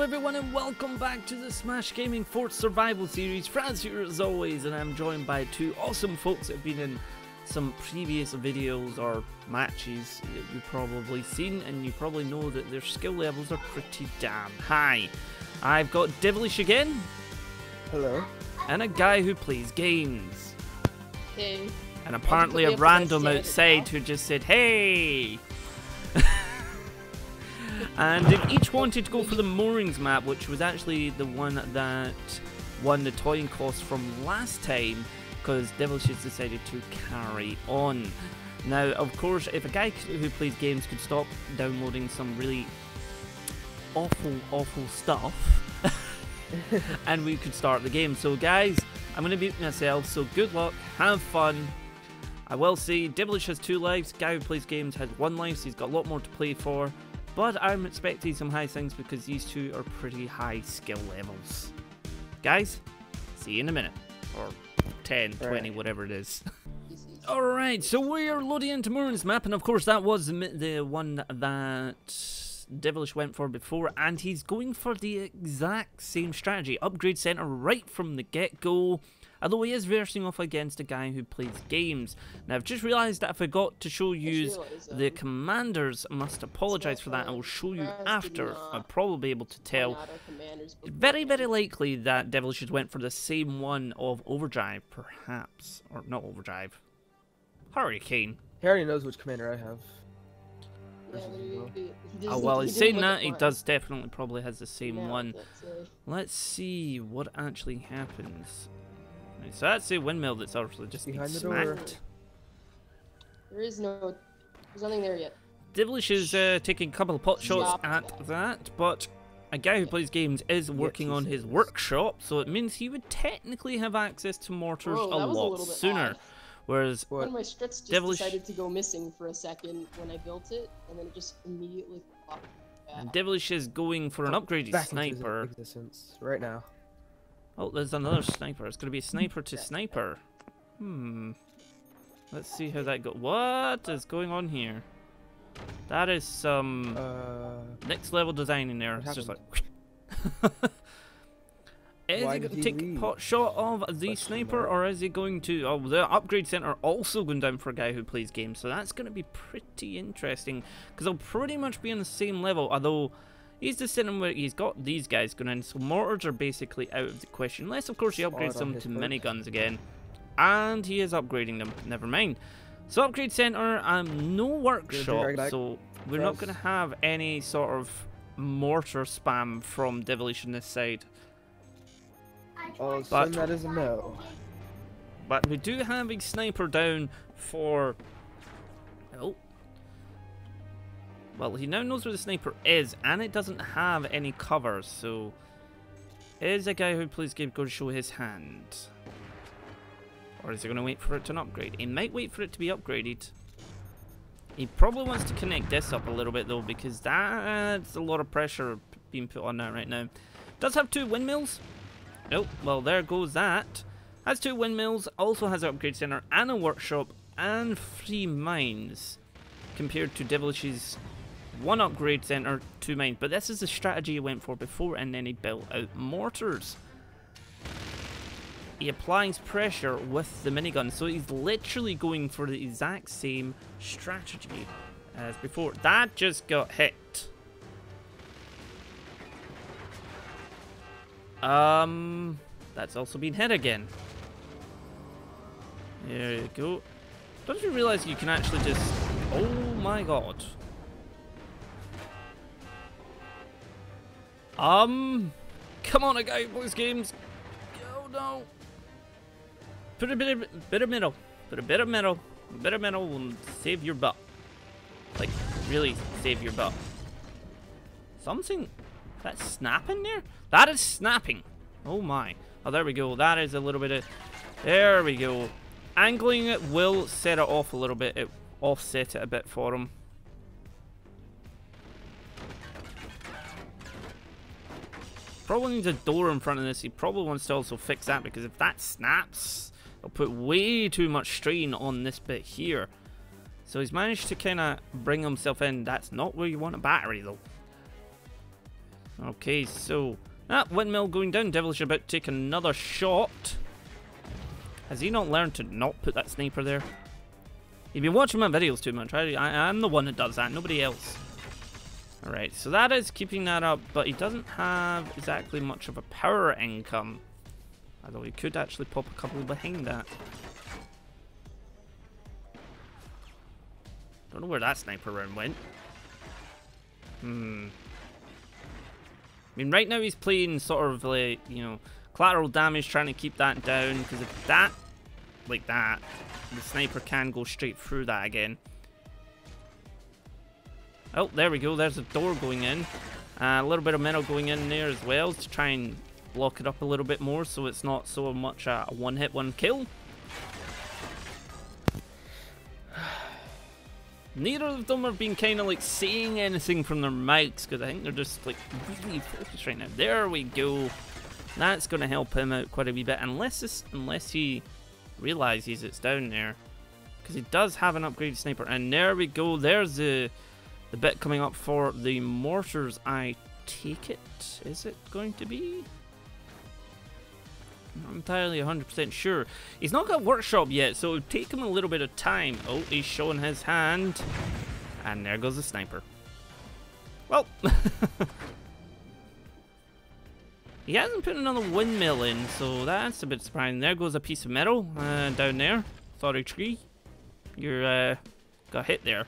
everyone and welcome back to the Smash Gaming 4th Survival Series. Franz here as always, and I'm joined by two awesome folks that have been in some previous videos or matches that you've probably seen, and you probably know that their skill levels are pretty damn high. I've got Devilish again. Hello. And a guy who plays games. Hey. And apparently a random outside who just said, hey! And they've each wanted to go for the moorings map, which was actually the one that won the toying cost from last time, because Devilish has decided to carry on. Now, of course, if a guy who plays games could stop downloading some really awful stuff, and we could start the game. So guys, I'm going to mute myself, so good luck, have fun. I will say, Devilish has 2 lives, guy who plays games has 1 life, so he's got a lot more to play for. But I'm expecting some high things because these two are pretty high skill levels. Guys, see you in a minute. Or 10, 20, whatever it is. Alright, so we're loading into Moorings map, and of course that was the one that Devilish went for before, and he's going for the exact same strategy. Upgrade center right from the get-go. Although he is versing off against a guy who plays games. Now I've just realised that I forgot to show you the commanders. I must apologise for that. I will show you after. I'll probably be able to tell. Very likely that Devilish has went for the same one of Overdrive, perhaps. Or not Overdrive. Hurricane. He already knows which commander I have. Oh well, he's saying that, he does definitely probably has the same one. Let's see what actually happens. So that's the windmill that's actually just been smacked. There's nothing there yet. Devilish is taking a couple of pot shots at that, but a guy who plays games is working on his workshop, so it means he would technically have access to mortars a lot sooner. Whereas one of my struts just decided to go missing for a second when I built it, and then it just immediately popped back. Devilish is going for an upgraded sniper. Right now. Oh, there's another sniper. It's going to be sniper to sniper. Let's see how that goes. What is going on here? That is some next level design in there. It's just like... Is he going to take a pot shot of the sniper, or is he going to... Oh, the upgrade center also going down for a guy who plays games, so that's going to be pretty interesting, because they'll pretty much be on the same level, although... He's just sitting where he's got these guys going in, so mortars are basically out of the question. Unless, of course, he upgrades them to miniguns again. And he is upgrading them. Never mind. So, upgrade center, no workshop, so we're not going to have any sort of mortar spam from Devilish on this side. Oh, so that is a no. But we do have a sniper down for... Oh. Well, he now knows where the sniper is, and it doesn't have any cover, so... Is a guy who plays game going to show his hand? Or is he going to wait for it to upgrade? He might wait for it to be upgraded. He probably wants to connect this up a little bit, though, because that's a lot of pressure being put on that right now. Does have 2 windmills. Oh, well, there goes that. Has 2 windmills, also has an upgrade center, and a workshop, and 3 mines. Compared to Devilish's 1 upgrade center, 2 mines. But this is the strategy he went for before, and then he built out mortars. He applies pressure with the minigun, so he's literally going for the exact same strategy as before. That just got hit. That's also been hit again. There you go. Don't you realize you can actually just... Oh my god. Come on, a guy who plays games. Oh no. Put a bit of metal. Put a bit of metal. A bit of metal will save your butt. Like, really save your butt. Something... That's snapping there? That is snapping. Oh my. Oh, there we go. That is a little bit of... There we go. Angling it will set it off a little bit. It offset it a bit for him. Probably needs a door in front of this. He probably wants to also fix that, because if that snaps, it'll put way too much strain on this bit here. So he's managed to kind of bring himself in. That's not where you want a battery, though. Okay, so that windmill going down. Devilish about to take another shot. Has he not learned to not put that sniper there? You've been watching my videos too much. I'm the one that does that, nobody else. Alright, so that is keeping that up, but he doesn't have exactly much of a power income. Although he could actually pop a couple behind that. Don't know where that sniper round went. I mean, right now he's playing sort of like, you know, collateral damage, trying to keep that down, because if that, like that, the sniper can go straight through that again. Oh, there we go, there's a door going in. A little bit of metal going in there as well to try and block it up a little bit more so it's not so much a one-hit, one-kill. Neither of them have been kind of like saying anything from their mics because I think they're just like really focused right now. There we go. That's going to help him out quite a wee bit unless he realizes it's down there, because he does have an upgraded sniper. And there we go. There's the bit coming up for the mortars. I take it. Is it going to be? Not entirely 100% sure. He's not got workshop yet, so it would take him a little bit of time. Oh, he's showing his hand. And there goes the sniper. Well, he hasn't put another windmill in, so that's a bit surprising. There goes a piece of metal down there. Sorry, tree. You're got hit there.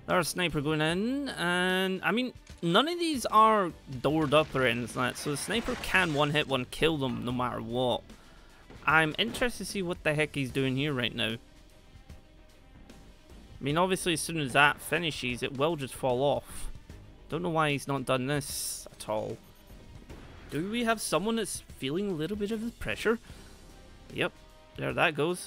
There's a sniper going in, and I mean, none of these are doored up or anything like that, so the sniper can one-hit, one-kill them no matter what. I'm interested to see what the heck he's doing here right now. I mean, obviously, as soon as that finishes, it will just fall off. Don't know why he's not done this at all. Do we have someone that's feeling a little bit of the pressure? Yep, there that goes.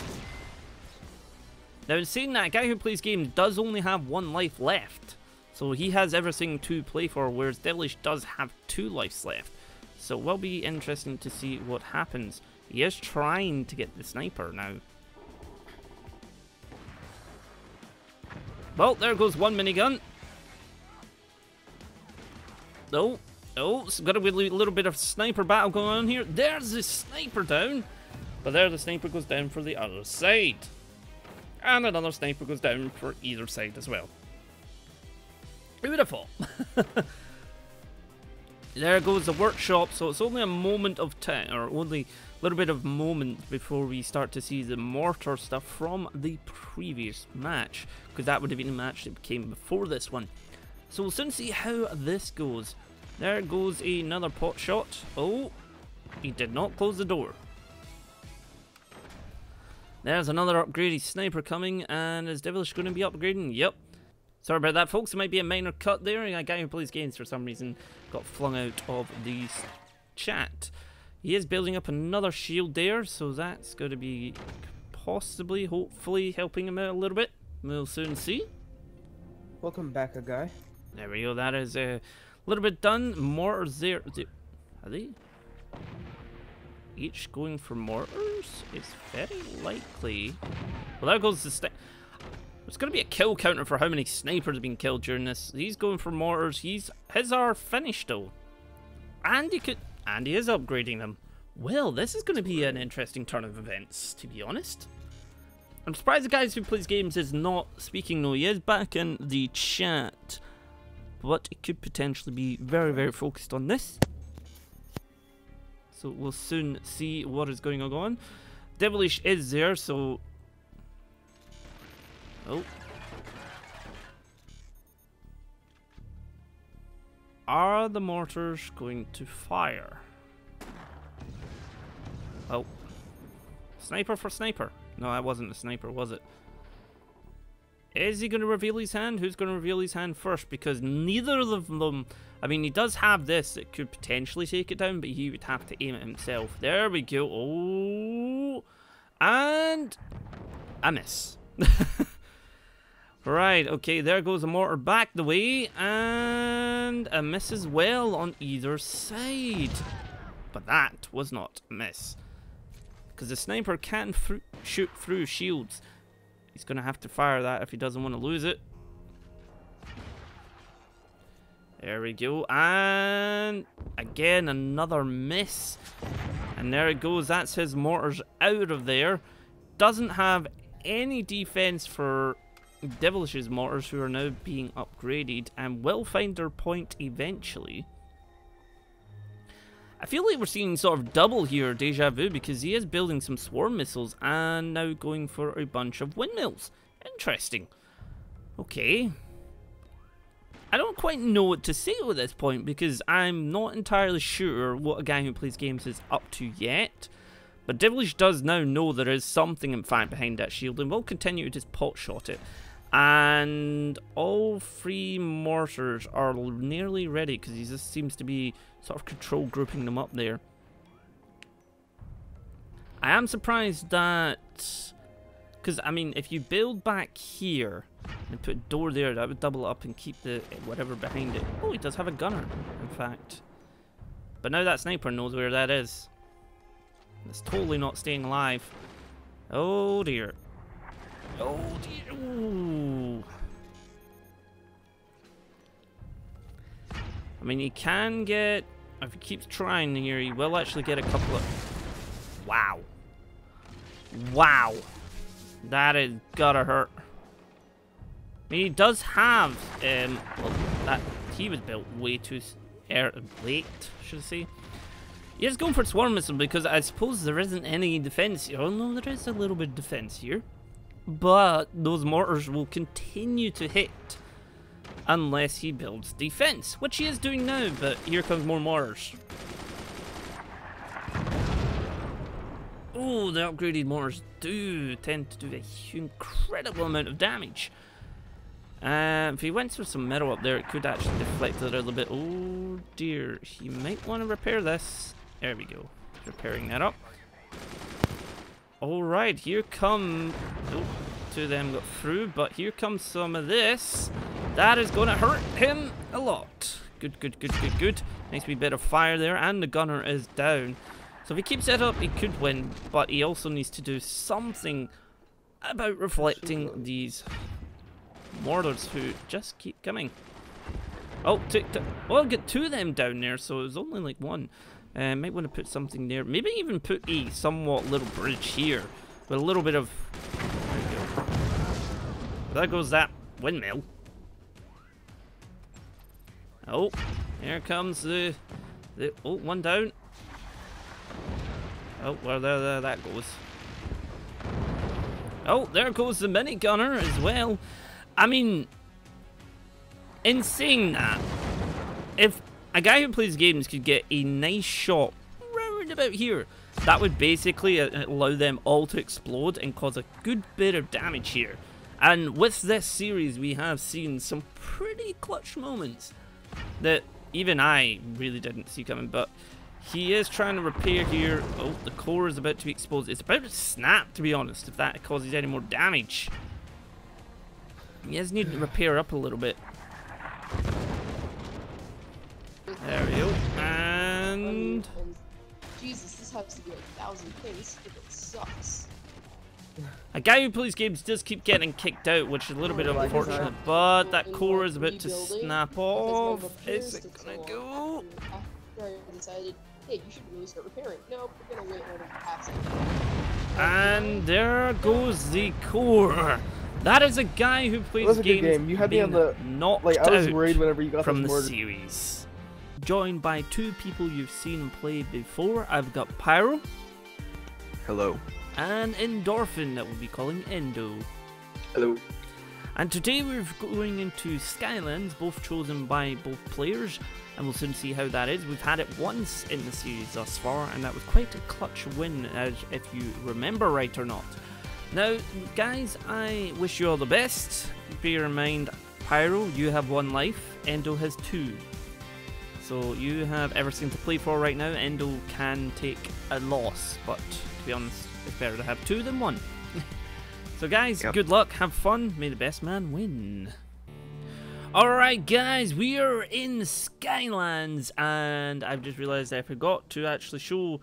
Now, in saying that, a guy who plays games does only have 1 life left. So he has everything to play for, whereas Devilish does have 2 lives left. So it will be interesting to see what happens. He is trying to get the sniper now. Well, there goes one minigun. Oh, it's got a little bit of sniper battle going on here. There's the sniper down. But there the sniper goes down for the other side. And another sniper goes down for either side as well. Beautiful. There goes the workshop, so it's only a moment of time, or only a little bit of moment before we start to see the mortar stuff from the previous match, because that would have been a match that came before this one. So we'll soon see how this goes. There goes another pot shot. Oh, he did not close the door. There's another upgraded sniper coming, and is Devilish going to be upgrading? Yep. Sorry about that, folks. It might be a minor cut there. A guy who plays games for some reason got flung out of the chat. He is building up another shield there, so that's going to be possibly, hopefully, helping him out a little bit. We'll soon see. Welcome back, a guy. There we go. That is a little bit done. Mortars there. Are they each going for mortars? It's very likely. Well, there goes the there's going to be a kill counter for how many snipers have been killed during this. He's going for mortars. His are finished though, and he is upgrading them. Well, this is going to be an interesting turn of events, to be honest. I'm surprised the guys who plays games is not speaking though. He is back in the chat, but it could potentially be very, very focused on this. So we'll soon see what is going on. Devilish is there, so... Oh. Are the mortars going to fire? Oh. Sniper for sniper. No, that wasn't a sniper, was it? Is he going to reveal his hand? Who's going to reveal his hand first? Because neither of them... I mean, he does have this that could potentially take it down, but he would have to aim it himself. There we go. Oh. And... a miss. Right, okay, there goes the mortar back the way. And a miss as well on either side. But that was not a miss. Because the sniper can shoot through shields. He's going to have to fire that if he doesn't want to lose it. There we go. And again, another miss. And there it goes. That's his mortars out of there. Doesn't have any defense for Devilish's mortars, who are now being upgraded and will find their point eventually. I feel like we're seeing sort of double here, deja vu, because he is building some swarm missiles and now going for a bunch of windmills. Interesting. Okay. I don't quite know what to say at this point, because I'm not entirely sure what a guy who plays games is up to yet. But Devilish does now know there is something in fact behind that shield and will continue to just pot shot it. And all 3 mortars are nearly ready, because he just seems to be sort of control grouping them up there. I am surprised that, because I mean, if you build back here and put a door there, that would double up and keep the whatever behind it. Oh, he does have a gunner, in fact. But now that sniper knows where that is. It's totally not staying alive. Oh dear. Oh dear. Ooh. I mean, he can get, if he keeps trying here, he will actually get a couple of... Wow. Wow. That is gotta hurt. I mean, he does have, well, that, he was built way too late, should I say. He is going for swarm missile because I suppose there isn't any defense here. Oh no, there is a little bit of defense here. But those mortars will continue to hit unless he builds defense, which he is doing now, but here comes more mortars. Oh, the upgraded mortars do tend to do an incredible amount of damage. If he went for some metal up there, it could actually deflect it a little bit. Oh dear, he might want to repair this. There we go, repairing that up. Alright, here come... Oh, 2 of them got through, but here comes some of this. That is going to hurt him a lot. Good, good, good, good, good. Nice wee bit of fire there, and the gunner is down. So if he keeps it up, he could win, but he also needs to do something about reflecting these mortars who just keep coming. Oh, well, I'll get 2 of them down there, so it was only like 1. Might want to put something there. Maybe even put a somewhat little bridge here with a little bit of... There we go. There goes that windmill. Oh, here comes the oh, 1 down. Oh, well, there that goes. Oh, there goes the mini gunner as well. I mean, in saying that, if a guy who plays games could get a nice shot round about here, that would basically allow them all to explode and cause a good bit of damage here. And with this series, we have seen some pretty clutch moments that even I really didn't see coming, but he is trying to repair here. Oh, the core is about to be exposed. It's about to snap, to be honest, if that causes any more damage. He does need to repair up a little bit. There we go. And... Jesus, this has to be like 1,000 things. It sucks. A guy who plays games does keep getting kicked out, which is a little bit unfortunate, but that core is about to snap off. Is it gonna go? After I decided, hey, you should really start repairing. No, we're gonna wait another half second. And there goes the core. That is a guy who plays games game. You had me on the knocked like, I was out worried whenever you got from the word. series. Joined by 2 people you've seen play before. I've got Pyro. Hello. And Endorphin, that we'll be calling Endo. Hello. And today we're going into Skylands, both chosen by both players, and we'll soon see how that is. We've had it once in the series thus far, and that was quite a clutch win, as if you remember right or not. Now, guys, I wish you all the best. Bear in mind, Pyro, you have 1 life, Endo has 2. So you have everything to play for right now. Endo can take a loss, but to be honest, it's better to have 2 than 1. So guys, good luck, have fun, may the best man win. Alright guys, we are in Skylands, and I've just realised I forgot to actually show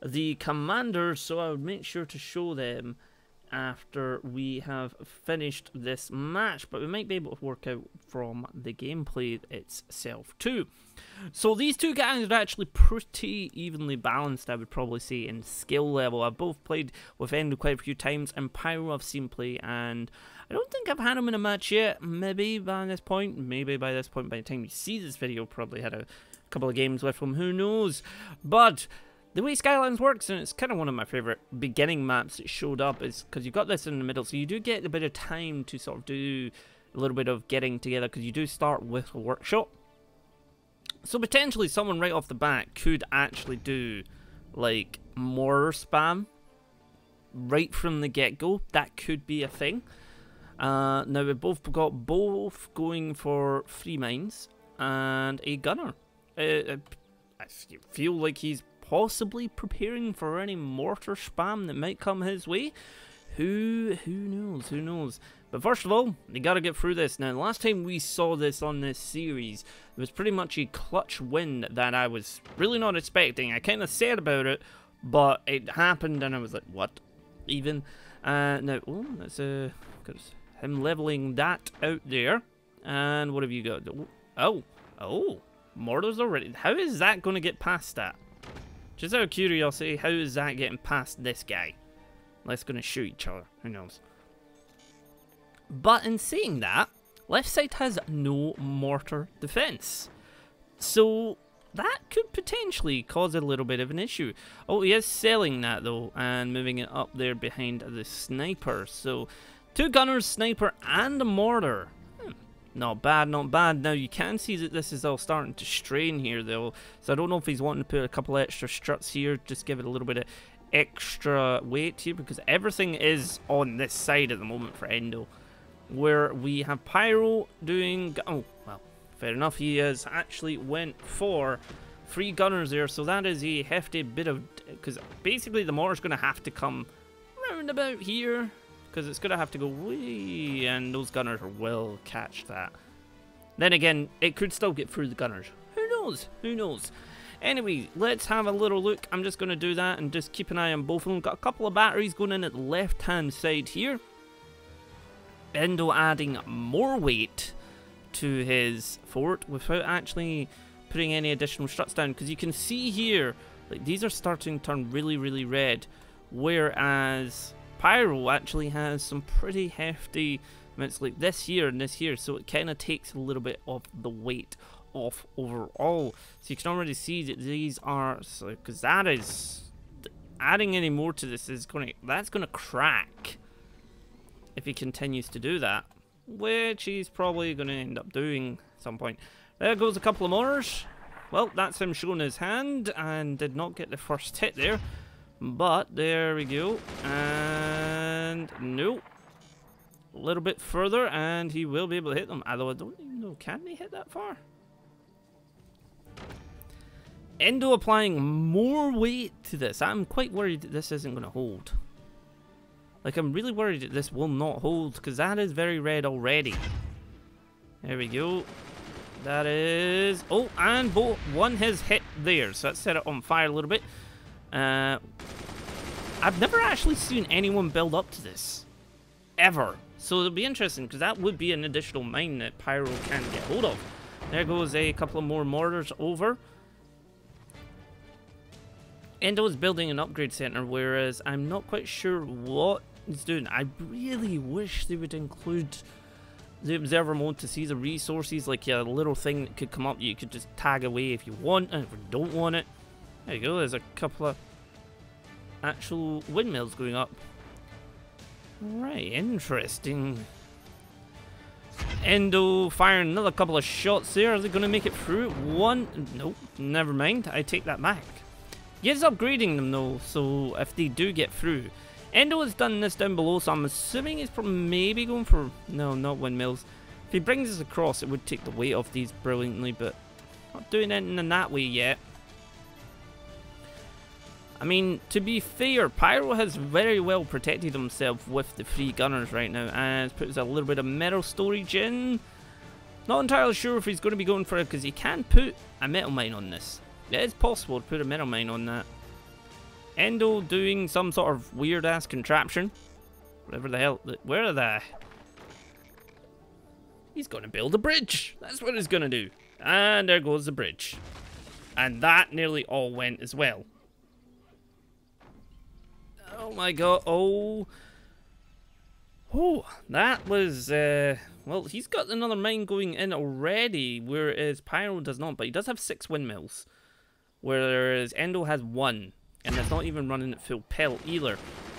the commanders, so I would make sure to show them. after we have finished this match, but we might be able to work out from the gameplay itself too. So these two guys are actually pretty evenly balanced, I would probably say, in skill level. I've both played with Endo quite a few times, and Pyro I've seen play, and I don't think I've had him in a match yet. Maybe by this point, by the time you see this video, probably had a couple of games with him, who knows. But the way Skylines works, and it's kind of one of my favourite beginning maps that showed up, is because you've got this in the middle, so you do get a bit of time to sort of do a little bit of getting together, because you do start with a workshop. So potentially someone right off the bat could actually do like mortar spam right from the get-go. That could be a thing. Now we've both got going for 3 mines and a gunner. I feel like he's possibly preparing for any mortar spam that might come his way. Who knows? But first of all, you gotta get through this. Now, the last time we saw this on this series, it was pretty much a clutch win that I was really not expecting. I kind of said about it, but it happened and I was like, what? Even? Now, oh, that's him leveling that out there. And what have you got? Oh, mortars already. How is that going to get past that? Just out of curiosity, how is that getting past this guy? Let's going to shoot each other. Who knows? But in saying that, left side has no mortar defense. So that could potentially cause a little bit of an issue. Oh, he is selling that though, and moving it up there behind the sniper. So 2 gunners, sniper, and a mortar. Not bad, not bad. Now you can see that this is all starting to strain here though. So I don't know if he's wanting to put a couple extra struts here, just give it a little bit of extra weight here, because everything is on this side at the moment for Endo. Where we have Pyro doing... Oh, well, fair enough. He has actually went for 3 gunners there. So that is a hefty bit of... Because basically the mortar's going to have to come round about here. Because it's going to have to go way... And those gunners will catch that. Then again, it could still get through the gunners. Who knows? Who knows? Anyway, let's have a little look. I'm just going to do that and just keep an eye on both of them. Got a couple of batteries going in at the left-hand side here. Endo adding more weight to his fort without actually putting any additional struts down, because you can see here, like, these are starting to turn really, really red, whereas Pyro actually has some pretty hefty amounts like this here and this here, so it kind of takes a little bit of the weight off overall. So you can already see that these are, because that is, adding any more to this is that's gonna crack if he continues to do that, which he's probably going to end up doing at some point. There goes a couple of mortars. Well, that's him showing his hand, and did not get the first hit there. But there we go. And no. A little bit further, and he will be able to hit them. Although I don't even know, can they hit that far? Endo applying more weight to this. I'm quite worried that this isn't going to hold. Like, I'm really worried that this will not hold, because that is very red already. There we go. That is... Oh, and one has hit there, so that set it on fire a little bit. I've never actually seen anyone build up to this. Ever. So it'll be interesting, because that would be an additional mine that Pyro can get hold of. There goes a couple of more mortars over. Endo is building an upgrade center, whereas I'm not quite sure what he's doing. I really wish they would include the observer mode to see the resources, like a little thing that could come up. You could just tag away if you want, and if you don't want it. There you go, there's a couple of actual windmills going up. Right, interesting. Endo firing another couple of shots there. Are they going to make it through? One? Nope, never mind. I take that back. He is upgrading them though, so if they do get through. Endo has done this down below, so I'm assuming he's maybe going for... No, not windmills. If he brings us across, it would take the weight off these brilliantly, but not doing anything in that way yet. I mean, to be fair, Pyro has very well protected himself with the 3 gunners right now, and puts a little bit of metal storage in. Not entirely sure if he's going to be going for it, because he can put a metal mine on this. It is possible to put a metal mine on that. Endo doing some sort of weird ass contraption. Whatever the hell. Where are they? He's going to build a bridge. That's what he's going to do. And there goes the bridge. And that nearly all went as well. Oh my god. Oh. Oh, that was, well, he's got another mine going in already, whereas Pyro does not, but he does have 6 windmills, whereas Endo has 1, and it's not even running at full pelt either.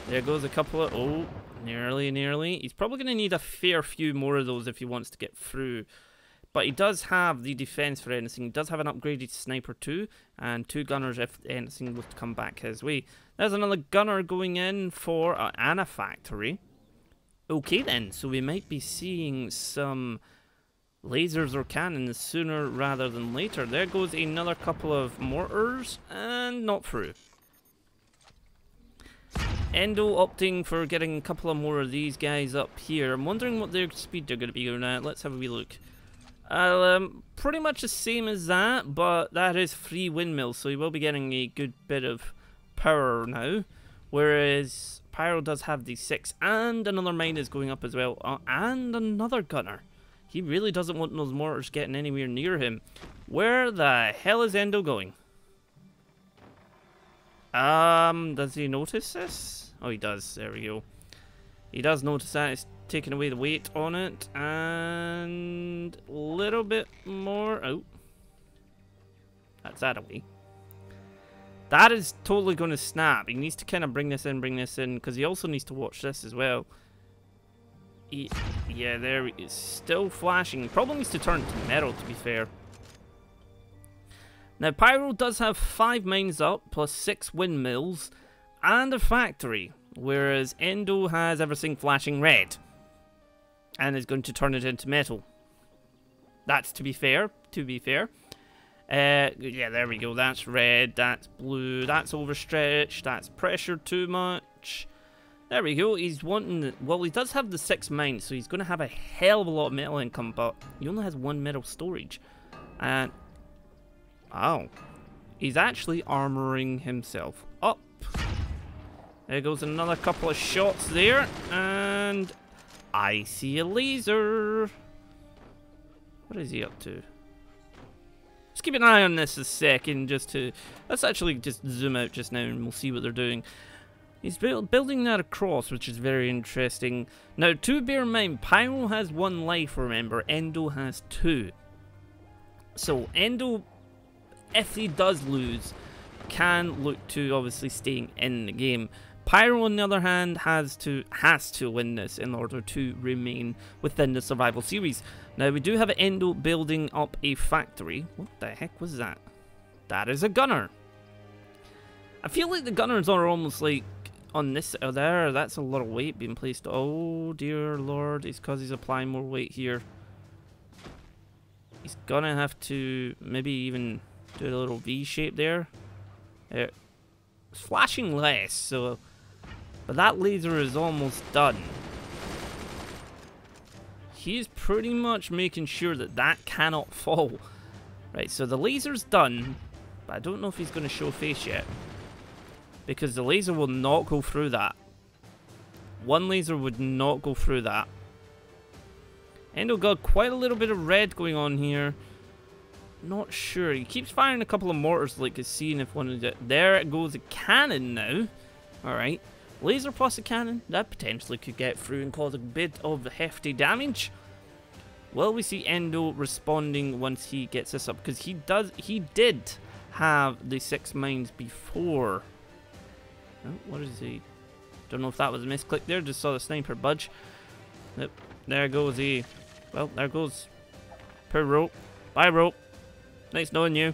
There goes a couple of, oh, nearly. He's probably going to need a fair few more of those if he wants to get through, but he does have the defense for anything. He does have an upgraded sniper too, and 2 gunners if anything was to come back his way. There's another gunner going in for and a factory. Okay then, so we might be seeing some lasers or cannons sooner rather than later. There goes another couple of mortars, and not through. Endo opting for getting a couple of more of these guys up here. I'm wondering what their speed they're going to be going at. Let's have a wee look. Pretty much the same as that, but that is 3 windmills, so he will be getting a good bit of power now. Whereas Pyro does have the 6, and another mine is going up as well, and another gunner. He really doesn't want those mortars getting anywhere near him. Where the hell is Endo going? Does he notice this? Oh, he does. There we go. He does notice that. It's taking away the weight on it, and a little bit more. Oh, that's that away. That is totally going to snap. He needs to kind of bring this in, because he also needs to watch this as well. Yeah, there he is. Still flashing. Probably needs to turn it to metal, to be fair. Now, Pyro does have 5 mines up, plus 6 windmills, and a factory. Whereas Endo has everything flashing red. And is going to turn it into metal. That's to be fair, yeah, there we go. That's red, that's blue, that's overstretched, that's pressure too much. There we go. He's wanting, well, he does have the 6 mines, so he's going to have a hell of a lot of metal income, but he only has 1 metal storage. And, oh, he's actually armoring himself up. There goes another couple of shots there, and I see a laser. What is he up to? Let's keep an eye on this a second, let's actually just zoom out just now and we'll see what they're doing. He's building that across, which is very interesting. Now, to bear in mind, Pyro has 1 life, remember, Endo has 2. So, Endo, if he does lose, can look to obviously staying in the game. Pyro, on the other hand, has to win this in order to remain within the survival series. Now, we do have Endo building up a factory. What the heck was that? That is a gunner. I feel like the gunners are almost like on this there. That's a lot of weight being placed. Oh dear lord, it's because he's applying more weight here. He's gonna have to maybe even do a little V shape there. It's flashing less, so. But that laser is almost done. He's pretty much making sure that that cannot fall. Right, so the laser's done, but I don't know if he's going to show face yet. Because the laser will not go through that. 1 laser would not go through that. Endo got quite a little bit of red going on here. Not sure. He keeps firing a couple of mortars like he's seeing if one of the... There it goes, a cannon now. Alright. Laser plus a cannon, that potentially could get through and cause a bit of hefty damage. Will we see Endo responding once he gets this up? Because he did have the 6 mines before. Oh, what is he? Don't know if that was a misclick there, just saw the sniper budge. Yep, there goes he. Well, there goes. Per rope. Bye rope. Nice knowing you.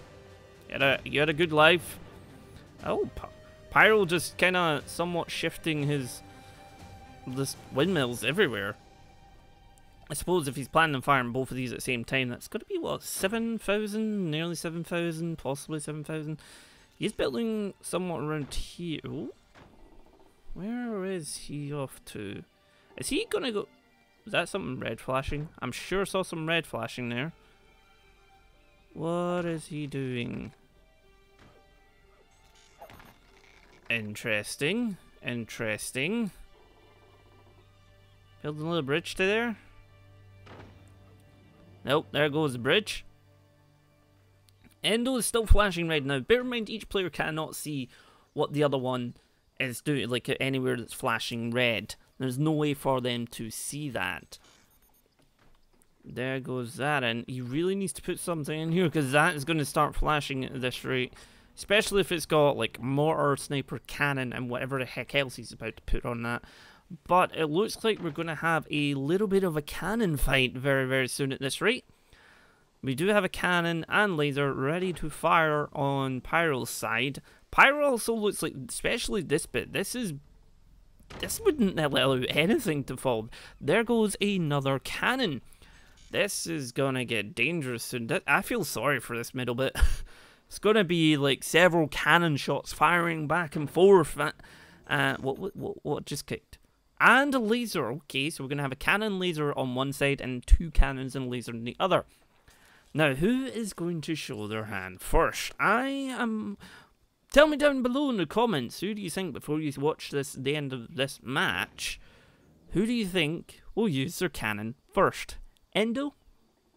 You had a good life. Oh, Pyro just kind of somewhat shifting his windmills everywhere. I suppose if he's planning on firing both of these at the same time, that's got to be, what, 7,000? Nearly 7,000, possibly 7,000. He's building somewhat around here. Ooh. Where is he off to? Is he going to go... Is that something red flashing? I'm sure I saw some red flashing there. What is he doing? Interesting. Build another bridge to there. Nope, there goes the bridge. Endo is still flashing red now. Bear in mind, each player cannot see what the other one is doing, like anywhere that's flashing red. There's no way for them to see that. There goes that, and he really needs to put something in here, because that is going to start flashing at this rate. Especially if it's got, like, mortar, sniper, cannon, and whatever the heck else he's about to put on that. But it looks like we're going to have a little bit of a cannon fight very, very soon at this rate. We do have a cannon and laser ready to fire on Pyro's side. Pyro also looks like, especially this bit, this wouldn't allow anything to fall. There goes another cannon. This is gonna get dangerous soon. I feel sorry for this middle bit. It's gonna be like several cannon shots firing back and forth. What just kicked? And a laser. Okay, so we're gonna have a cannon laser on one side and two cannons and laser on the other. Now, who is going to show their hand first? Tell me down below in the comments, who do you think, before you watch the end of this match, who do you think will use their cannon first? Endo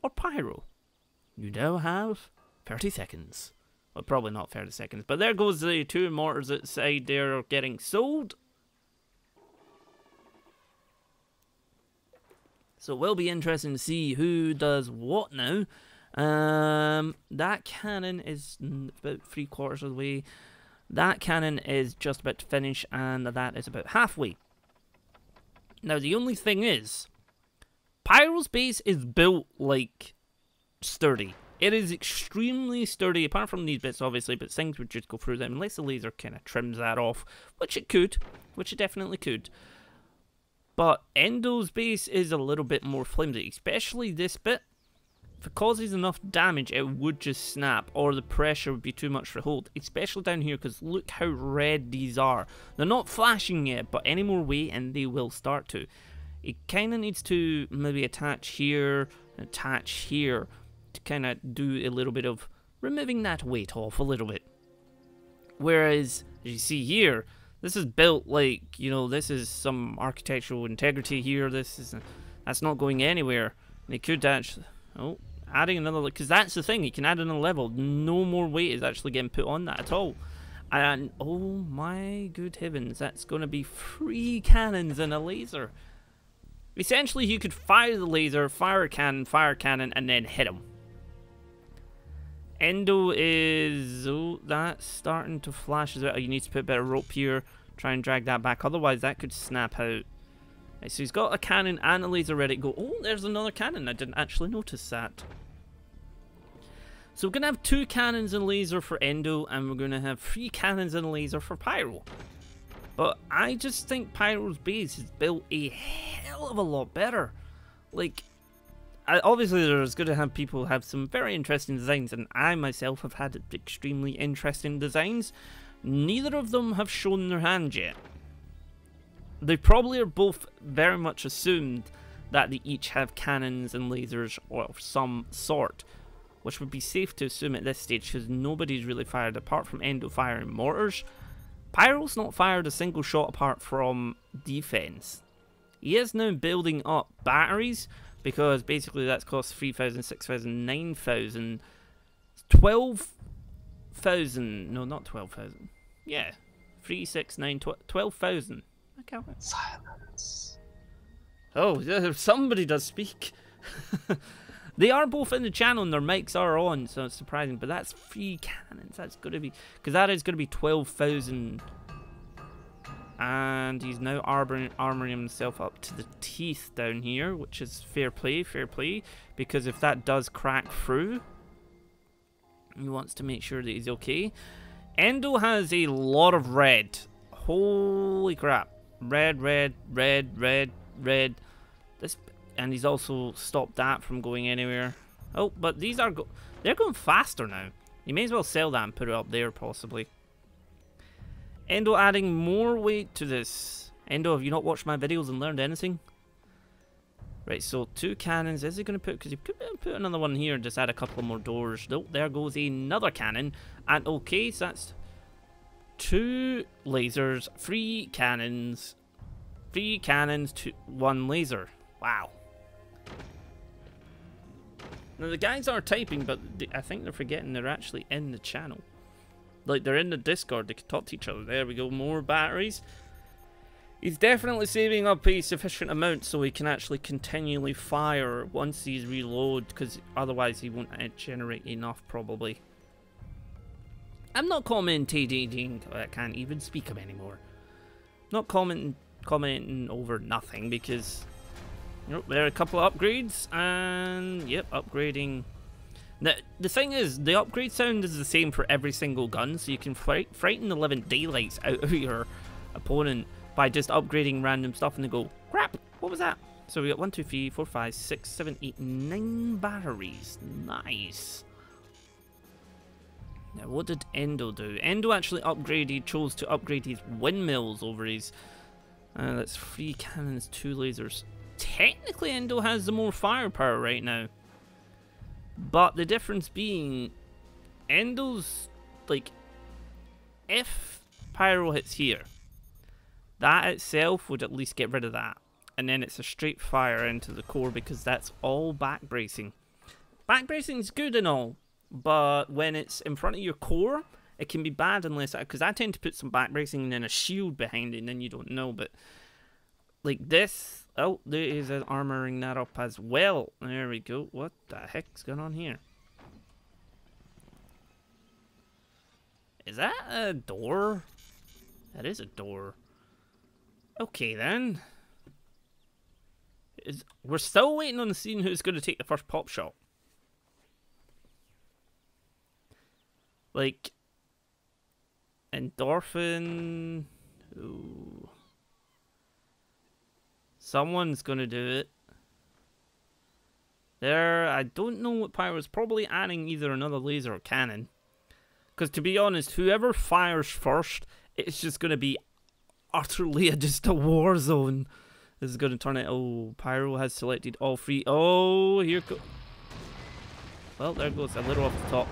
or Pyro? You now have 30 seconds. Well, probably not 30 seconds, but there goes the two mortars outside there getting sold. So it will be interesting to see who does what now. That cannon is about 3/4 of the way. That cannon is just about to finish, and that is about halfway. Now, the only thing is, Pyro's base is built, like, sturdy. It is extremely sturdy, apart from these bits, obviously, but things would just go through them, unless the laser kind of trims that off, which it could, which it definitely could. But Endo's base is a little bit more flimsy, especially this bit. If it causes enough damage, it would just snap, or the pressure would be too much to hold, especially down here, because look how red these are. They're not flashing yet, but any more weight and they will start to. It kind of needs to maybe attach here, to kind of do a little bit of removing that weight off a little bit. Whereas, as you see here, this is built like, you know, this is some architectural integrity here. That's not going anywhere. They could actually, adding another, because that's the thing, you can add another level. No more weight is actually getting put on that at all. And oh my good heavens, that's going to be 3 cannons and a laser. Essentially, you could fire the laser, fire a cannon, and then hit him. Endo is, that's starting to flash as well. You need to put a bit of rope here, try and drag that back, otherwise that could snap out. Right, so he's got a cannon and a laser ready to go. Oh, there's another cannon, I didn't actually notice that. So we're going to have 2 cannons and laser for Endo, and we're going to have 3 cannons and laser for Pyro. But I just think Pyro's base is built a hell of a lot better. Like, obviously there's going to have people have some very interesting designs, and I myself have had extremely interesting designs. Neither of them have shown their hand yet. They probably are both very much assumed that they each have cannons and lasers of some sort, which would be safe to assume at this stage, because nobody's really fired apart from Endo firing mortars. Pyro's not fired a single shot apart from defense. He is now building up batteries, because basically that's cost 3,000, 6,000, 9,000, 12,000, no, not 12,000, yeah, 3, 6, 9, 12,000. I can't remember. Silence. Oh, somebody does speak. They are both in the channel and their mics are on, so it's surprising. But that's 3 cannons. That's going to be, because that is going to be 12,000. And he's now armoring himself up to the teeth down here, which is fair play, because if that does crack through, he wants to make sure that he's okay. Endo has a lot of red. Holy crap. Red. This, and he's also stopped that from going anywhere. Oh, but these are they're going faster now. You may as well sell that and put it up there, possibly. Endo adding more weight to this. Endo, have you not watched my videos and learned anything? Right, so 2 cannons. Is he going to put, because he could put another one here and just add a couple more doors. Nope, there goes another cannon. And okay, so that's 2 lasers, 3 cannons, 3 cannons to 1 laser. Wow. Now the guys are typing, but I think they're forgetting they're actually in the channel. Like, they're in the Discord, they can talk to each other. There we go, more batteries. He's definitely saving up a sufficient amount so he can actually continually fire once he's reload, because otherwise he won't generate enough, probably. I'm not commentating, I can't even speak him anymore. Not commenting over nothing, because there are a couple of upgrades, and yep, upgrading. Now, the thing is, the upgrade sound is the same for every single gun, so you can frighten the living daylights out of your opponent by just upgrading random stuff, and they go, crap, what was that? So we got 1, 2, 3, 4, 5, 6, 7, 8, 9 batteries. Nice. Now, what did Endo do? Endo actually chose to upgrade his windmills over his... that's 3 cannons, 2 lasers. Technically, Endo has the more firepower right now. But the difference being, Endo's, like, if Pyro hits here, that itself would at least get rid of that. And then it's a straight fire into the core because that's all back bracing. Back bracing is good and all, but when it's in front of your core, it can be bad unless, because I tend to put some back bracing and then a shield behind it and then you don't know, but like this, oh, there is an armoring that up as well. There we go. What the heck's going on here? Is that a door? That is a door. Okay then. We're still waiting on the scene who's going to take the first pop shot. Like, endorphin. Ooh. Someone's going to do it. There, I don't know what Pyro's probably adding either another laser or cannon. Because to be honest, whoever fires first, it's just going to be utterly just a war zone. This is going to turn it. Oh, Pyro has selected all 3. Oh, here go. Well, there goes a little off the top.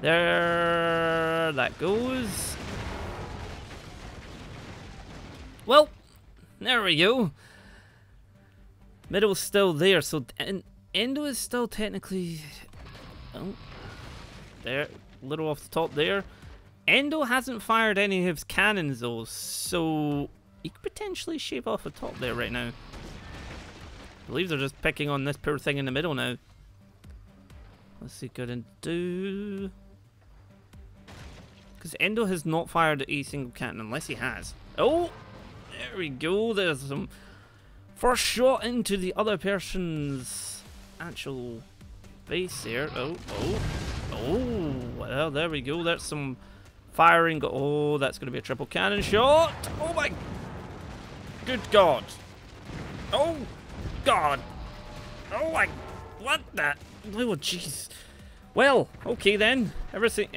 There that goes. Well, there we go. Middle's still there, so Endo is still technically. Oh, there, little off the top there. Endo hasn't fired any of his cannons though, so he could potentially shave off the top there right now. I believe they're just picking on this poor thing in the middle now. Let's see, good and do. Because Endo has not fired a single cannon unless he has. Oh, there we go. There's some first shot into the other person's actual base there. Oh, well, there we go. There's some firing. Oh, that's going to be a triple cannon shot. Oh my good God. Oh God. Oh my, what the? Oh jeez. Well, okay then. Everything.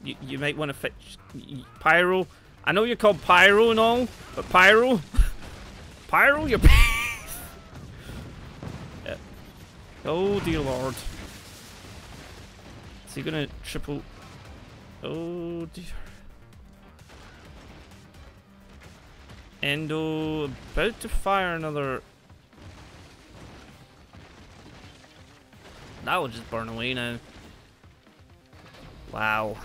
You might want to fix Pyro. I know you're called Pyro and all, but Pyro, Pyro, you're. Yeah. Oh dear Lord. Is he gonna triple? Oh dear. Endo about to fire another. That will just burn away now. Wow.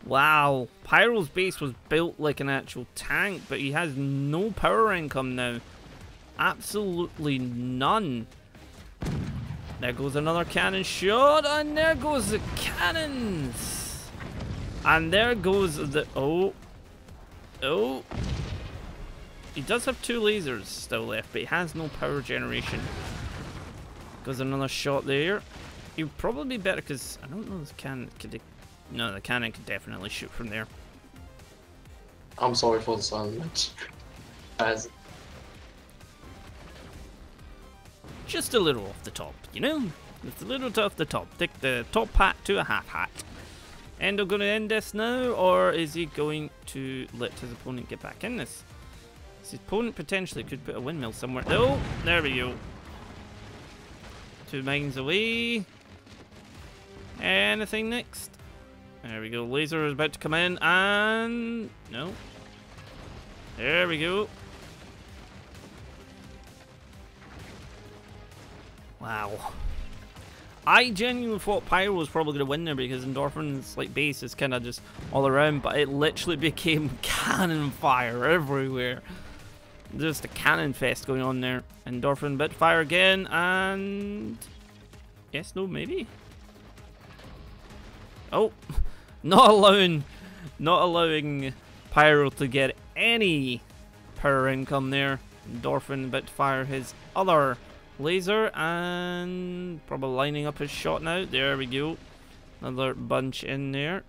Wow. Pyro's base was built like an actual tank, but he has no power income now. Absolutely none. There goes another cannon shot, and there goes the cannons. And there goes the... Oh. Oh. He does have 2 lasers still left, but he has no power generation. Goes another shot there. He would probably be better because I don't know this cannon could. No, the cannon could definitely shoot from there. I'm sorry for the silence. As just a little off the top, you know? Just a little off the top. Take the top hat to a half hat. Endo going to end this now, or is he going to let his opponent get back in this? His opponent potentially could put a windmill somewhere. Oh, there we go. 2 mines away. Anything next? There we go. Laser is about to come in, and no. There we go. Wow. I genuinely thought Pyro was probably going to win there because Endorphin's like base is kind of just all around, but it literally became cannon fire everywhere. Just a cannon fest going on there. Endorphin bit fire again, and yes, no, maybe. Oh, not allowing Pyro to get any power income there. Endorphin bit fire his other laser and probably lining up his shot now. There we go. Another bunch in there.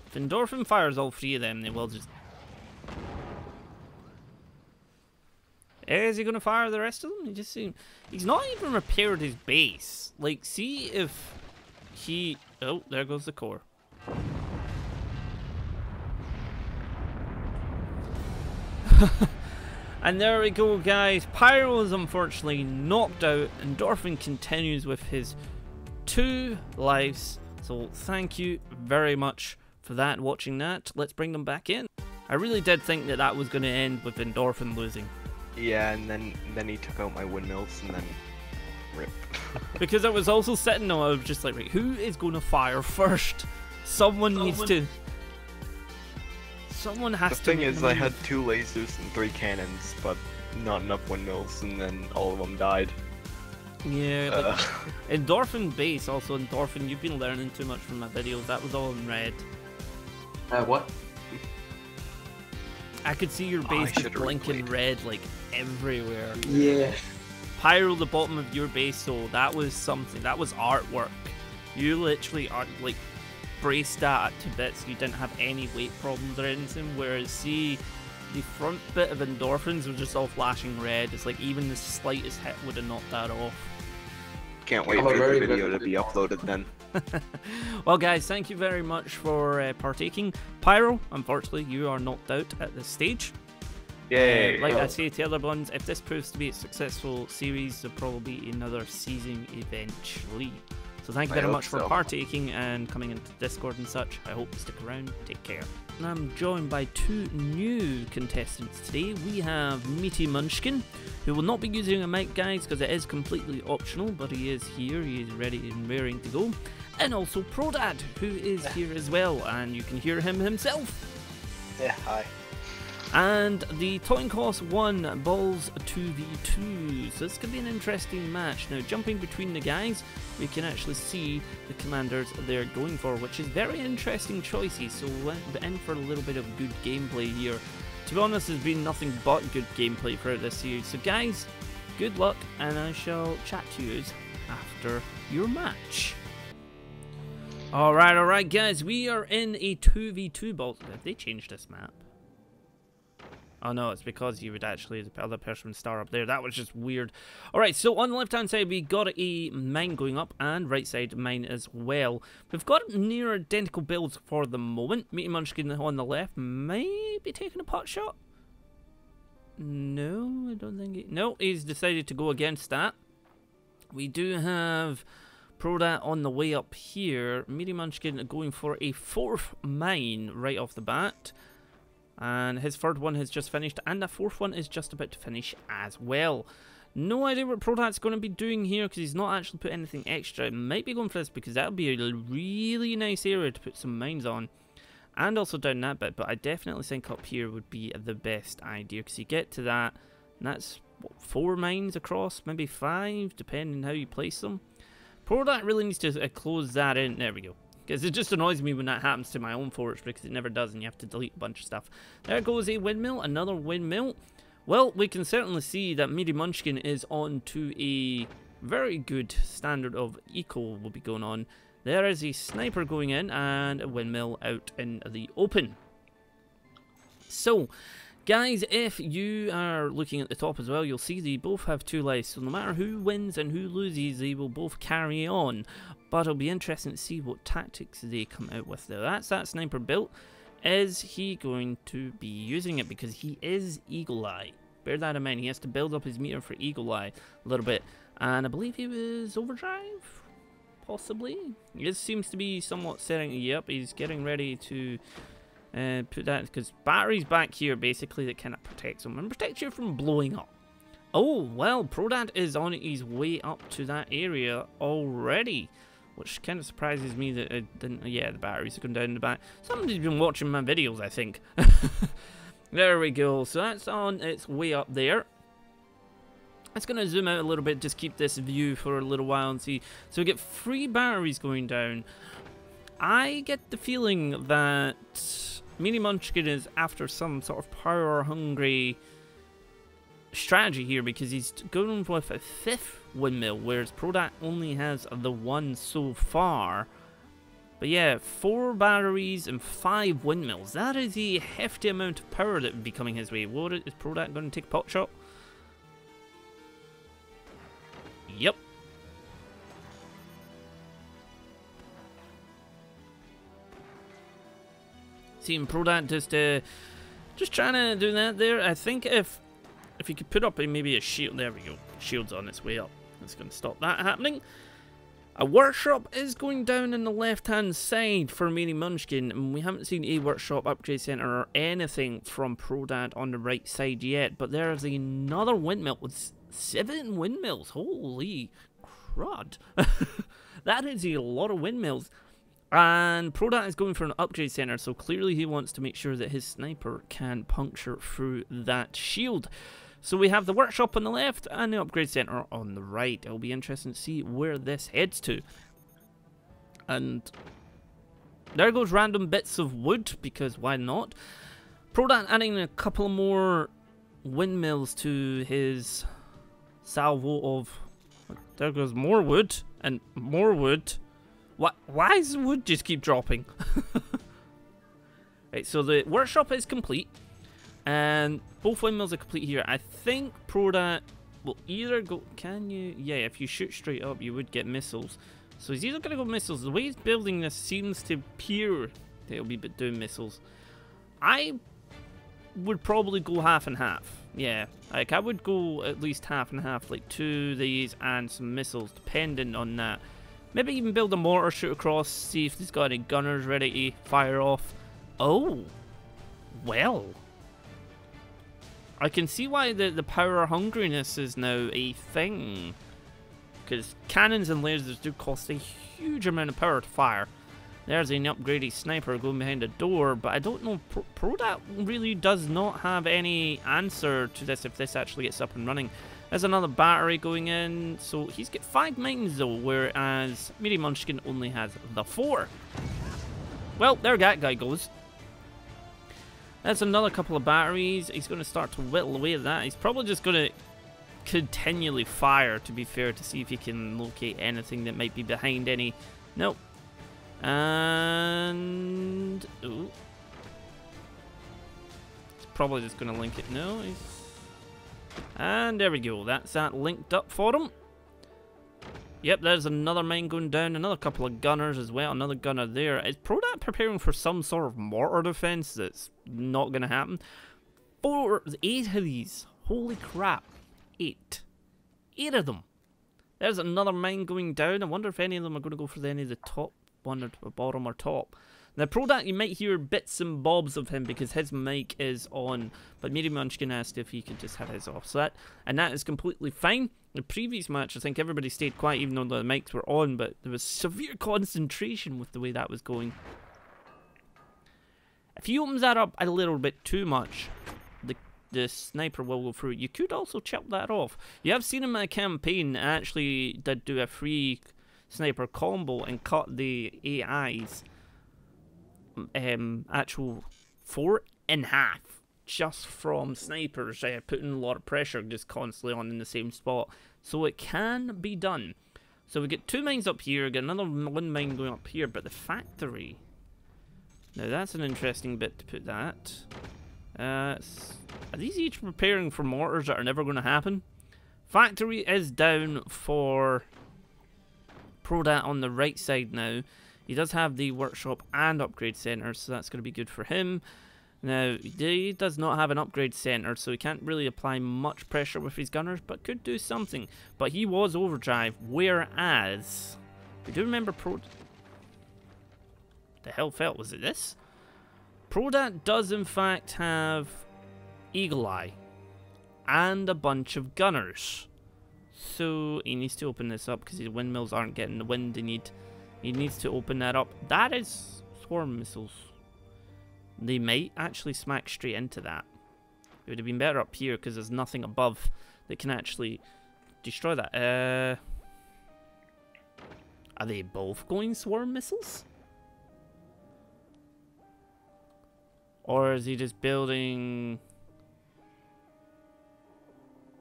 If Endorphin fires all three of them, they will just... Is he going to fire the rest of them? He just seems... He's not even repaired his base. Like, see if he... Oh, there goes the core. And there we go, guys. Pyro is unfortunately knocked out. Endorphin continues with his 2 lives. So thank you very much for that, watching that. Let's bring them back in. I really did think that that was going to end with Endorphin losing. Yeah, and then he took out my windmills and then rip. Because I was also sitting there, I was just like, right, who is going to fire first? Someone needs to... Someone has to... The thing is, I had 2 lasers and 3 cannons, but not enough windmills, and then all of them died. Yeah, like, Endorphin base, also Endorphin, you've been learning too much from my videos, that was all in red. What? I could see your base just blinking red, like, everywhere. Yeah. Pyro, the bottom of your base, so that was something, that was artwork. You literally are, like, braced that to bits, you didn't have any weight problems or anything, whereas see the front bit of Endorphins was just all flashing red. It's like even the slightest hit would have knocked that off. Can't wait for the video to be uploaded then. Well guys, thank you very much for partaking. Pyro, unfortunately you are knocked out at this stage. Yay! Like I say to the other ones, if this proves to be a successful series, there'll probably be another season eventually. So thank you very much for partaking and coming into Discord and such. I hope you stick around. Take care. And I'm joined by 2 new contestants today. We have Meaty Munchkin, who will not be using a mic, guys, because it is completely optional, but he is here. He is ready and raring to go. And also Prodad, who is here as well, and you can hear him himself. Yeah, hi. And the Toy Cost 1 Balls 2v2. So this could be an interesting match. Now, jumping between the guys, we can actually see the commanders they're going for, which is very interesting choices. So we're in for a little bit of good gameplay here. To be honest, there's been nothing but good gameplay throughout this series. So guys, good luck, and I shall chat to you after your match. Alright guys, we are in a 2v2 ball. Have they changed this map? Oh no, it's because you would actually, the other person would start up there. That was just weird. Alright, so on the left hand side we got a mine going up, and right side mine as well. We've got near identical builds for the moment. Meaty Munchkin on the left may be taking a pot shot. No, I don't think he... No, he's decided to go against that. We do have Prodat on the way up here. Meaty Munchkin going for a 4th mine right off the bat. And his 3rd one has just finished, and the 4th one is just about to finish as well. No idea what Prodat's going to be doing here, because he's not actually put anything extra. It might be going for this, because that would be a really nice area to put some mines on. And also down that bit, but I definitely think up here would be the best idea, because you get to that, and that's, what, 4 mines across, maybe 5, depending on how you place them. Prodat really needs to close that in. There we go. Because it just annoys me when that happens to my own forge, because it never does and you have to delete a bunch of stuff. There goes a windmill, another windmill. Well, we can certainly see that Meaty Munchkin is on to a very good standard of eco will be going on. There is a sniper going in and a windmill out in the open. So, guys, if you are looking at the top as well, you'll see they both have 2 lives. So no matter who wins and who loses, they will both carry on. But it'll be interesting to see what tactics they come out with there. That's that sniper built. Is he going to be using it? Because he is Eagle Eye. Bear that in mind. He has to build up his meter for Eagle Eye a little bit. And I believe he was Overdrive. possibly. This seems to be somewhat setting. Yep, he's getting ready to put that, because batteries back here basically that kind of protects him and protects you from blowing up. Oh, well, Prodad is on his way up to that area already, which kind of surprises me that it didn't. Yeah, the batteries are going down the back. Somebody's been watching my videos, I think. There we go. So that's on its way up there. It's going to zoom out a little bit, just keep this view for a little while and see. So we get 3 batteries going down. I get the feeling that Mini Munchkin is after some sort of power-hungry strategy here, because he's going with a 5th windmill, whereas Prodad only has the 1 so far. But yeah, 4 batteries and 5 windmills. That is a hefty amount of power that would be coming his way. What is Prodad going to take a pot shot? Yep. Seeing Prodad just trying to do that there. I think if you could put up maybe a shield. There we go. Shield's on its way up. That's going to stop that happening. A workshop is going down on the left-hand side for Mini Munchkin, and we haven't seen a workshop upgrade center or anything from Prodad on the right side yet. But there's another windmill with 7 windmills. Holy crud! That is a lot of windmills. And Prodad is going for an upgrade center, so clearly he wants to make sure that his sniper can puncture through that shield. So we have the workshop on the left and the upgrade center on the right. It'll be interesting to see where this heads to. And there goes random bits of wood, because why not? Prodad adding a couple more windmills to his salvo of... There goes more wood and more wood. Why does the wood just keep dropping? Right, so the workshop is complete. And both windmills are complete here. I think Prodad will either go... Can you... Yeah, if you shoot straight up, you would get missiles. So he's either going to go missiles. The way he's building this seems to appear that he'll be doing missiles. I would probably go half and half. Yeah, like I would go at least half and half. Like 2 of these and some missiles, depending on that. Maybe even build a mortar, shoot across, see if he's got any gunners ready to fire off. Oh, well. I can see why the power hungriness is now a thing. Because cannons and lasers do cost a huge amount of power to fire. There's an upgraded sniper going behind a door, but I don't know, Prodad really does not have any answer to this if this actually gets up and running. There's another battery going in, so he's got 5 mines though, whereas Mini Munchkin only has the 4. Well, there that guy goes. That's another couple of batteries. He's going to start to whittle away at that. He's probably just going to continually fire, to be fair, to see if he can locate anything that might be behind any... Nope. And... Ooh. He's probably just going to link it. No, he's... And there we go. That's that linked up for him. Yep, there's another mine going down. Another couple of gunners as well. Another gunner there. Is Prodad preparing for some sort of mortar defense that's not going to happen? 8 of these. Holy crap. 8. 8 of them. There's another mine going down. I wonder if any of them are going to go for any of the top one or bottom or top. Now, Prodad, you might hear bits and bobs of him because his mic is on, but Mini Munchkin asked if he could just have his off. So that is completely fine. The previous match, I think everybody stayed quiet even though the mics were on, but there was severe concentration with the way that was going. If he opens that up a little bit too much, the sniper will go through. You could also chop that off. You have seen in my campaign, I actually did do a free sniper combo and cut the AI's actual 4 in half just from snipers putting a lot of pressure just constantly on in the same spot. So it can be done. So we get 2 mines up here, get another 1 mine going up here, but the factory, now that's an interesting bit to put that. Are these each preparing for mortars that are never going to happen? Factory is down for Prodad on the right side now. He does have the workshop and upgrade center, so that's going to be good for him. Now, he does not have an upgrade center, so he can't really apply much pressure with his gunners, but could do something. But he was overdrive, whereas I do remember the hell felt was it this? Prodat does in fact have Eagle Eye and a bunch of gunners. So he needs to open this up because his windmills aren't getting the wind they need. He needs to open that up. That is swarm missiles. They might actually smack straight into that. It would have been better up here because there's nothing above that can actually destroy that. Are they both going swarm missiles? Or is he just building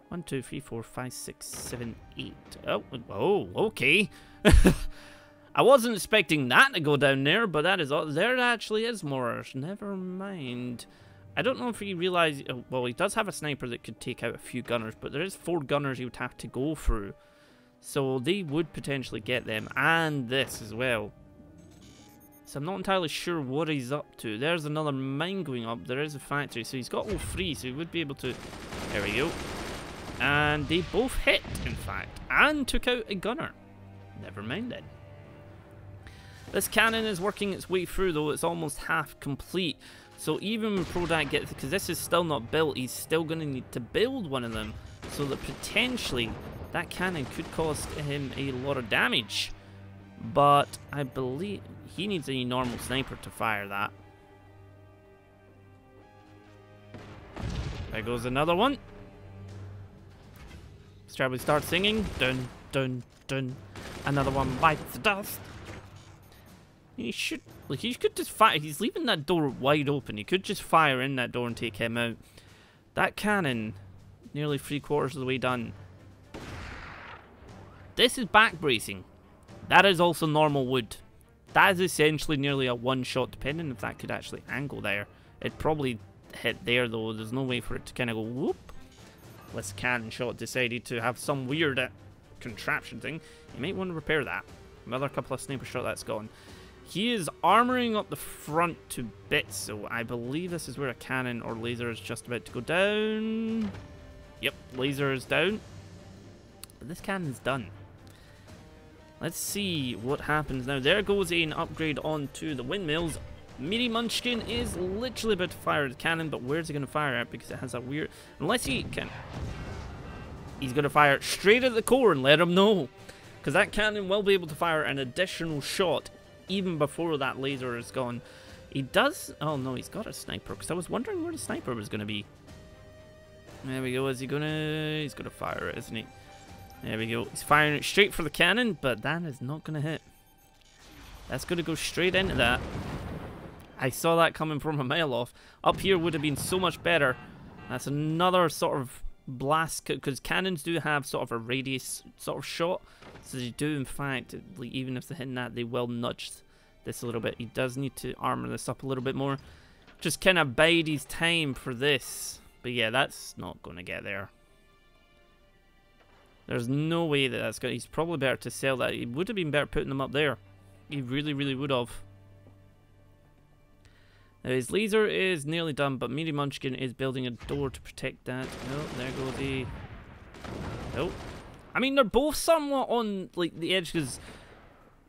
1, 2, 3, 4, 5, 6, 7, 8? Oh, okay. I wasn't expecting that to go down there, but that is all. There actually is more. Never mind. I don't know if he realized. Well, he does have a sniper that could take out a few gunners, but there is 4 gunners he would have to go through. So they would potentially get them, and this as well. So I'm not entirely sure what he's up to. There's another mine going up. There is a factory, so he's got all 3, so he would be able to... There we go. And they both hit, in fact, and took out a gunner. Never mind then. This cannon is working its way through, though. It's almost half complete. So even when Prodat gets... Because this is still not built, he's still going to need to build one of them. So that potentially that cannon could cost him a lot of damage. But I believe he needs a normal sniper to fire that. There goes another one. Shall we start singing? Dun, dun, dun. Another one bites the dust. He should, like, he could just fire. He's leaving that door wide open. He could just fire in that door and take him out. That cannon, nearly 3/4 of the way done. This is back bracing. That is also normal wood. That is essentially nearly a one-shot, depending if that could actually angle there. It'd probably hit there, though. There's no way for it to kind of go whoop. This cannon shot decided to have some weird contraption thing. You might want to repair that. Another couple of sniper shot that's gone. He is armoring up the front to bits, so I believe this is where a cannon or laser is just about to go down. Yep, laser is down. But this cannon's done. Let's see what happens now. There goes an upgrade onto the windmills. Meaty Munchkin is literally about to fire the cannon, but where's he going to fire at? Because it has a weird... Unless he can... He's going to fire it straight at the core and let him know. Because that cannon will be able to fire an additional shot even before that laser is gone. He does... Oh no, he's got a sniper. Because I was wondering where the sniper was going to be. There we go. Is he going to... He's going to fire it, isn't he? There we go. He's firing it straight for the cannon, but that is not going to hit. That's going to go straight into that. I saw that coming from a mile off. Up here would have been so much better. That's another sort of blast, because cannons do have sort of a radius sort of shot. So they do, in fact, like, even if they're hitting that, they will nudge this a little bit. He does need to armor this up a little bit more. Just kind of bide his time for this. But yeah, that's not going to get there. There's no way that that's going to... He's probably better to sell that. It would have been better putting them up there. He really, really would have. Now his laser is nearly done, but Meaty Munchkin is building a door to protect that. Oh, there goes the... Oh. I mean, they're both somewhat on like the edge, because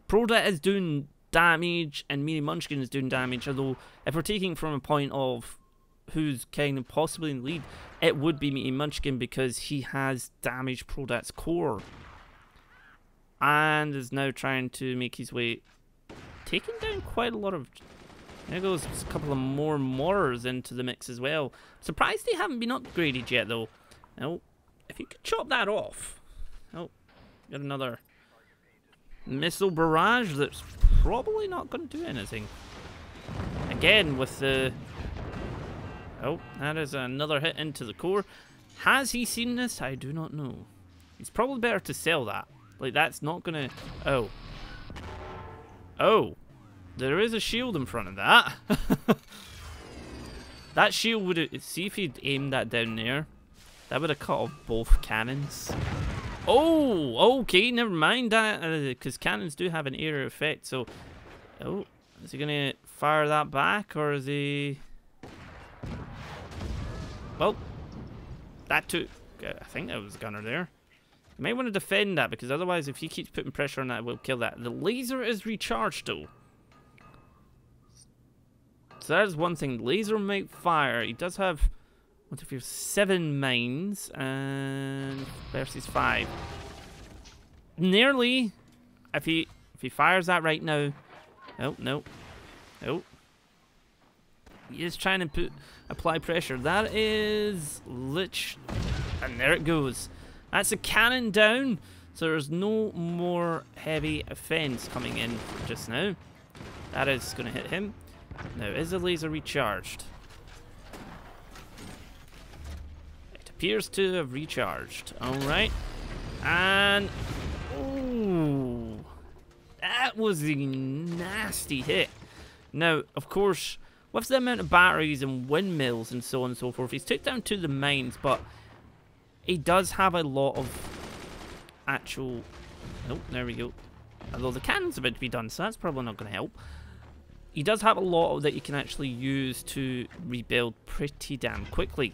Prodat is doing damage and Meaty Munchkin is doing damage, although if we're taking from a point of who's kind of possibly in the lead, it would be Meaty Munchkin, because he has damaged Prodat's core. And is now trying to make his way... Taking down quite a lot of... There goes a couple of more mortars into the mix as well. Surprised they haven't been upgraded yet, though. Oh, if you could chop that off. Oh, got another missile barrage that's probably not going to do anything. Again, with the... Oh, that is another hit into the core. Has he seen this? I do not know. It's probably better to sell that. Like, that's not going to... Oh. Oh. There is a shield in front of that. That shield would have... See if he'd aimed that down there. That would have cut off both cannons. Oh, okay, never mind that. Because cannons do have an area effect, so... Oh, is he going to fire that back, or is he... Well, that took... I think that was a gunner there. You might want to defend that, because otherwise if he keeps putting pressure on that, it will kill that. The laser is recharged though. So that is one thing. Laser might fire. He does have, what if you have 7 mines and versus 5. Nearly. If he fires that right now. Oh, no. Oh. He is trying to apply pressure. That is Lich. And there it goes. That's a cannon down. So there's no more heavy offense coming in just now. That is going to hit him. Now, is the laser recharged? It appears to have recharged. Alright. And... ooh, that was a nasty hit. Now, of course, with the amount of batteries and windmills and so on and so forth, he's took down to the mines, but he does have a lot of actual... oh, there we go. Although the cannon's about to be done, so that's probably not going to help. He does have a lot that you can actually use to rebuild pretty damn quickly.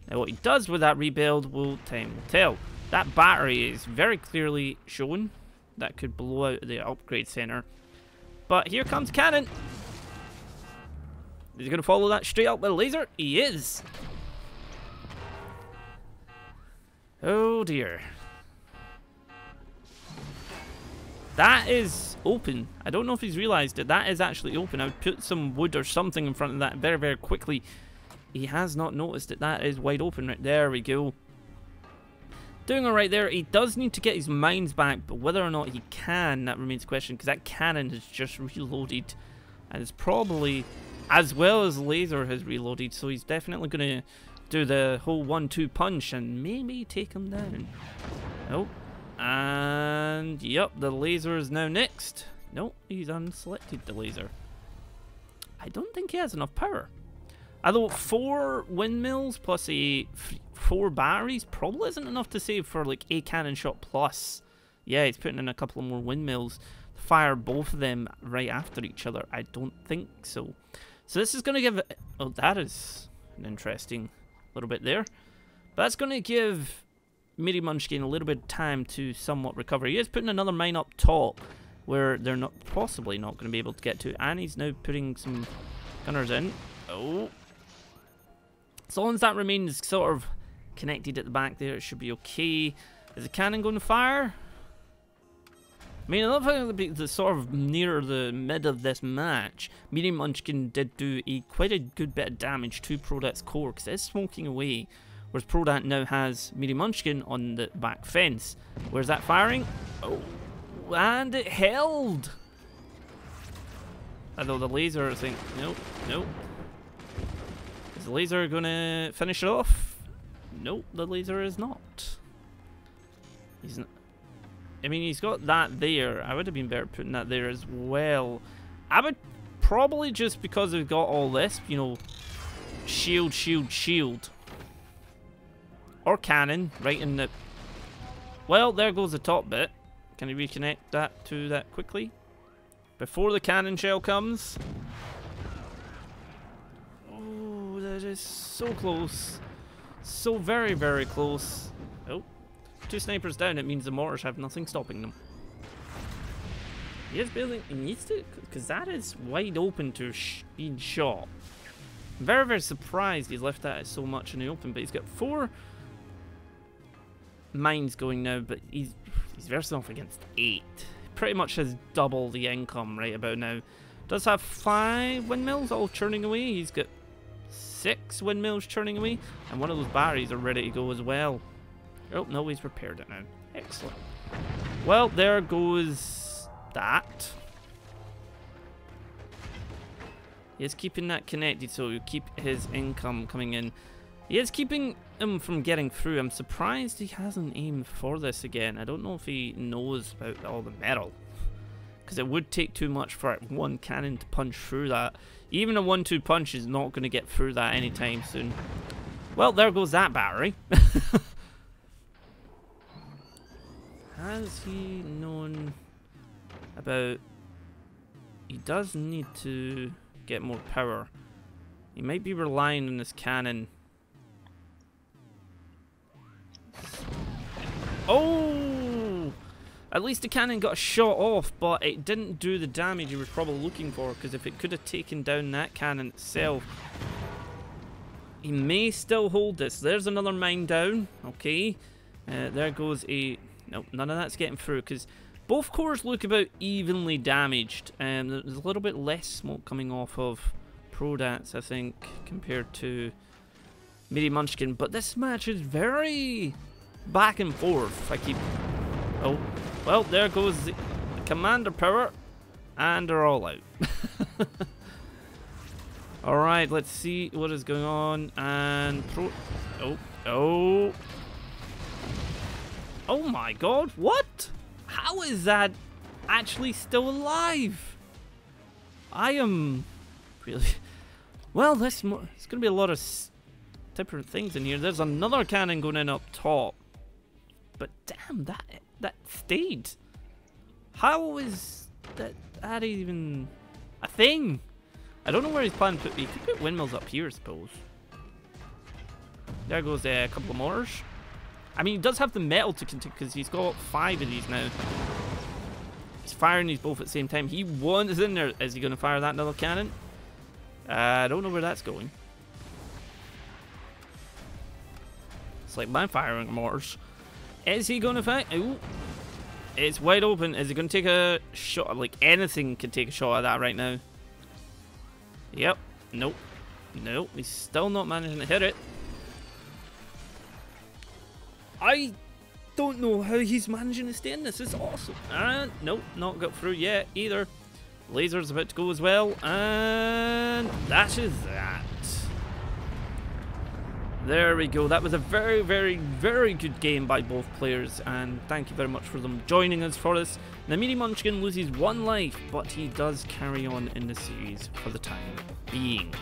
Now what he does with that rebuild, time will tell. That battery is very clearly shown. That could blow out the upgrade center. But here comes cannon. Is he going to follow that straight up with a laser? He is. Oh dear. That is open. I don't know if he's realised it. That is actually open. I would put some wood or something in front of that very, very quickly. He has not noticed it. That is wide open right there. We go. Doing alright there. He does need to get his mines back, but whether or not he can, that remains a question, because that cannon has just reloaded. And it's probably, as well as laser has reloaded, so he's definitely going to do the whole 1-2 punch and maybe take him down. Nope. And yep, the laser is now next. Nope, he's unselected the laser. I don't think he has enough power. Although 4 windmills plus 4 batteries probably isn't enough to save for like a cannon shot plus. Yeah, he's putting in a couple of more windmills to fire both of them right after each other. I don't think so. So this is going to give... oh, that is an interesting little bit there. But that's going to give Miri Munchkin a little bit of time to somewhat recover. He is putting another mine up top where they're not possibly not going to be able to get to. And he's now putting some gunners in. Oh. As long as that remains sort of connected at the back there, it should be okay. Is the cannon going to fire? I mean, I love how the sort of near the mid of this match, Miri Munchkin did do quite a good bit of damage to Prodat's core, because it's smoking away. Whereas Prodat now has Miri Munchkin on the back fence. Where's that firing? Oh, and it held! Although the laser, I think, nope, nope. Is the laser gonna finish it off? Nope, the laser is not. He's not. I mean, he's got that there. I would have been better putting that there as well. I would probably, just because we've got all this, you know, shield, shield, shield. Or cannon, right in the... well, there goes the top bit. Can you reconnect that to that quickly? Before the cannon shell comes. Oh, that is so close. So very, very close. Oh. 2 snipers down, it means the mortars have nothing stopping them. He is building... he needs to... because that is wide open to being shot. I'm very, very surprised he's left that so much in the open, but he's got 4... mines going now, but he's versing off against 8. Pretty much has double the income right about now. Does have 5 windmills all churning away. He's got 6 windmills churning away, and one of those batteries are ready to go as well. Oh no, he's repaired it now. Excellent. Well, there goes that. He is keeping that connected, so he'll keep his income coming in. He is keeping him from getting through. I'm surprised he hasn't aimed for this again. I don't know if he knows about all the metal, because it would take too much for one cannon to punch through that. Even a 1-2 punch is not going to get through that anytime soon. Well, there goes that battery. Has he known about... he does need to get more power. He might be relying on this cannon. Oh! At least the cannon got a shot off, but it didn't do the damage he was probably looking for, because if it could have taken down that cannon itself, he may still hold this. There's another mine down. Okay. There goes a... Nope, none of that's getting through, because both cores look about evenly damaged. There's a little bit less smoke coming off of Prodats, I think, compared to Mini Munchkin. But this match is very back and forth. I keep... Oh, well, there goes the commander power, and they're all out. Alright, let's see what is going on. And... Oh my god, what? How is that actually still alive? I am really... Well, there's going to be a lot of different things in here. There's another cannon going in up top. But damn, that stayed. How is that even a thing? I don't know where he's planning to put... He could put windmills up here, I suppose. There goes a couple of mortars. I mean, he does have the metal to continue, because he's got 5 of these now. He's firing these both at the same time. He is in there. Is he going to fire that another cannon? I don't know where that's going. It's like my firing mortars. Is he going to fire? Ooh. It's wide open. Is he going to take a shot? Like, anything can take a shot at that right now. Yep. Nope. Nope. He's still not managing to hit it. I don't know how he's managing to stay in this. It's awesome. Nope, not got through yet either. Laser's about to go as well, and that is that. There we go. That was a very, very, very good game by both players, and thank you very much for them joining us for this. Now, Mini Munchkin loses 1 life, but he does carry on in the series for the time being.